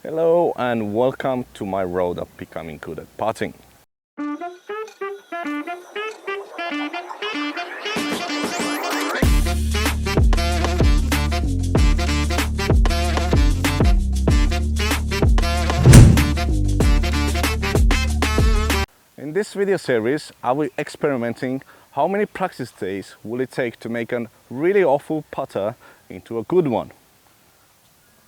Hello and welcome to my road of becoming good at putting. In this video series, I will be experimenting how many practice days will it take to make a really awful putter into a good one.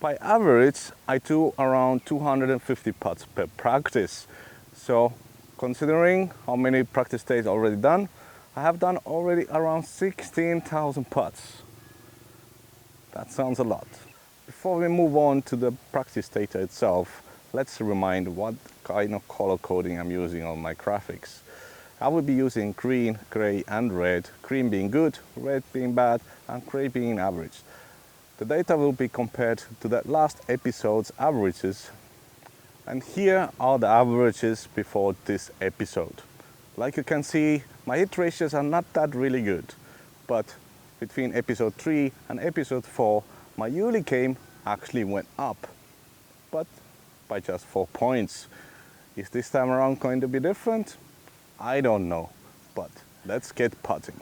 By average, I do around 250 putts per practice. So considering how many practice days already done, I have done already around 16,000 putts. That sounds a lot. Before we move on to the practice data itself, let's remind what kind of color coding I'm using on my graphics. I will be using green, gray and red, green being good, red being bad and gray being average. The data will be compared to the last episode's averages, and here are the averages before this episode. Like you can see, my hit ratios are not that really good, but between episode 3 and episode 4 my Yuli game actually went up, but by just 4 points. Is this time around going to be different? I don't know, but let's get putting.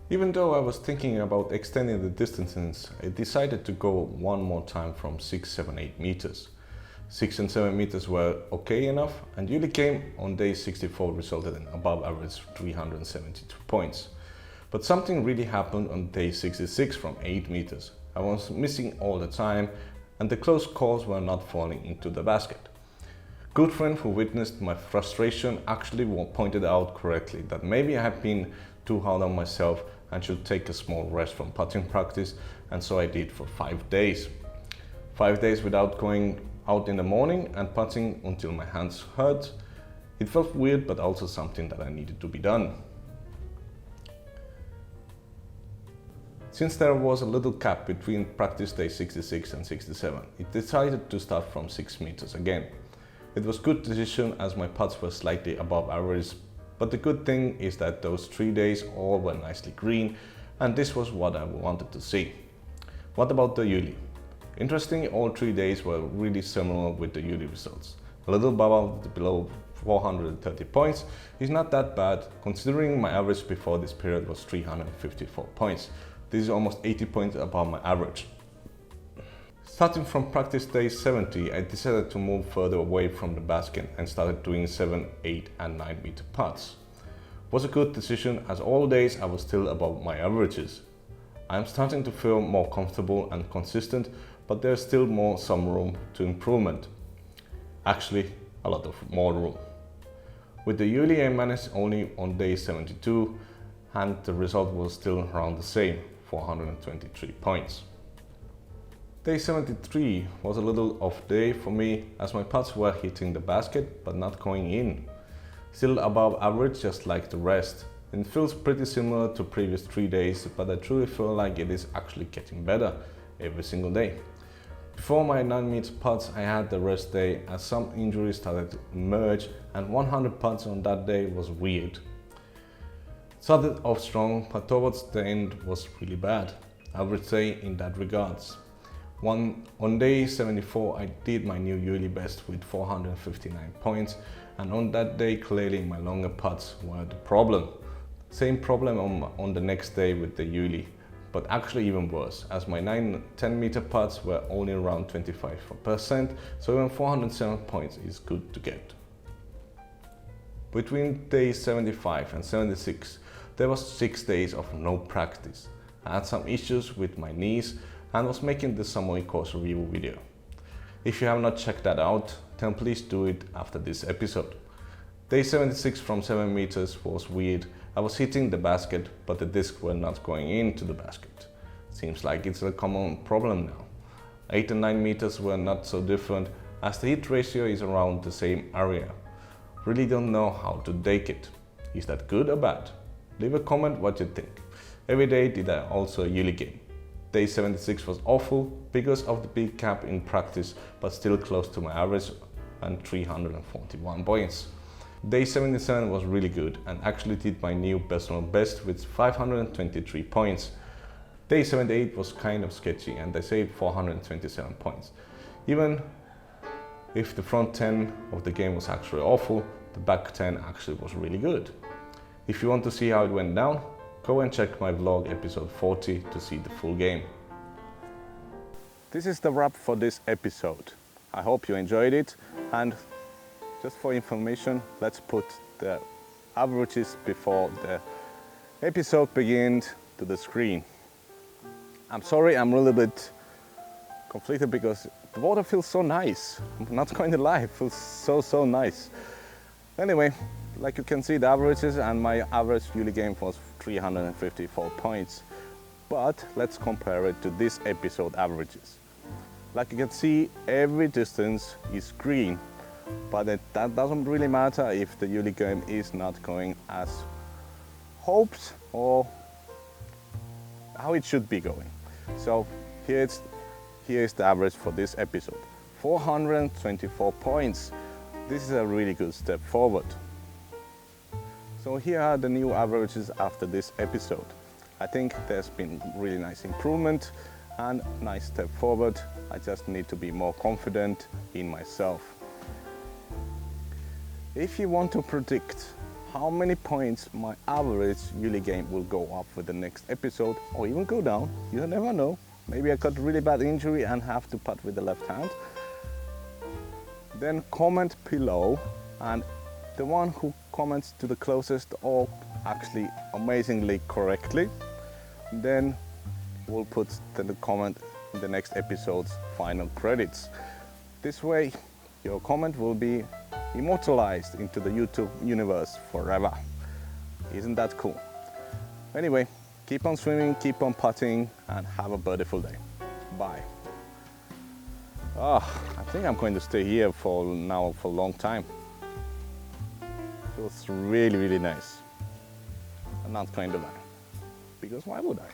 Even though I was thinking about extending the distances, I decided to go one more time from 6, 7, 8 meters. 6 and 7 meters were okay enough, and Yuli game on day 64 resulted in above average 372 points. But something really happened on day 66 from 8 meters. I was missing all the time, and the close calls were not falling into the basket. Good friend who witnessed my frustration actually pointed out correctly that maybe I have been too hard on myself and should take a small rest from putting practice, and so I did for 5 days. 5 days without going out in the morning and putting until my hands hurt. It felt weird, but also something that I needed to be done. Since there was a little gap between practice day 66 and 67, it decided to start from 6 meters again. It was a good decision as my putts were slightly above average, but the good thing is that those 3 days all were nicely green, and this was what I wanted to see. What about the Yuli? Interestingly, all 3 days were really similar with the Yuli results. A little below 430 points is not that bad, considering my average before this period was 354 points. This is almost 80 points above my average. Starting from practice day 70, I decided to move further away from the basket and started doing 7, 8 and 9 meter putts. Was a good decision as all days I was still above my averages. I am starting to feel more comfortable and consistent, but there's still some room to improvement. Actually, a lot of more room. With the Yuli I managed only on day 72, and the result was still around the same, 423 points. Day 73 was a little off day for me as my putts were hitting the basket but not going in. Still above average just like the rest. It feels pretty similar to previous 3 days, but I truly feel like it is actually getting better every single day. Before my 9 meter putts I had the rest day as some injuries started to emerge, and 100 putts on that day was weird. Started off strong, but towards the end was really bad, I would say, in that regards. On day 74 I did my new Yuli best with 459 points, and on that day clearly my longer putts were the problem. Same problem on the next day with the Yuli, but actually even worse as my 10 meter putts were only around 25%, so even 407 points is good to get. Between days 75 and 76 there was 6 days of no practice. I had some issues with my knees and was making the Samoy course review video. If you have not checked that out, then please do it after this episode. Day 76 from 7 meters was weird. I was hitting the basket, but the discs were not going into the basket. Seems like it's a common problem now. 8 and 9 meters were not so different as the hit ratio is around the same area. Really don't know how to take it. Is that good or bad? Leave a comment what you think. Every day did I also Yuli game. Day 76 was awful because of the big gap in practice, but still close to my average and 341 points. Day 77 was really good and actually did my new personal best with 523 points. Day 78 was kind of sketchy and I saved 427 points. Even If the front 10 of the game was actually awful, the back 10 actually was really good. If you want to see how it went down, go and check my vlog episode 40 to see the full game. This is the wrap for this episode. I hope you enjoyed it, and just for information, let's put the averages before the episode begins to the screen. I'm sorry, I'm a little bit conflicted because the water feels so nice. I'm not going to lie, it feels so nice. Anyway, like you can see the averages, and my average yearly game was 354 points. But let's compare it to this episode averages. Like you can see, every distance is green, but that doesn't really matter if the yearly game is not going as hoped or how it should be going. So here is the average for this episode, 424 points. This is a really good step forward. So here are the new averages after this episode. I think there's been really nice improvement and nice step forward. I just need to be more confident in myself. If you want to predict how many points my average yearly game will go up with the next episode, or even go down, you never know. Maybe I got a really bad injury and have to putt with the left hand. Then comment below, and the one who comments to the closest or actually amazingly correctly, then we'll put the comment in the next episode's final credits. This way your comment will be immortalized into the YouTube universe forever. Isn't that cool? Anyway, keep on swimming, keep on putting, and have a beautiful day. Bye. I think I'm going to stay here for a long time. Feels really nice. I'm not going to lie, because why would I?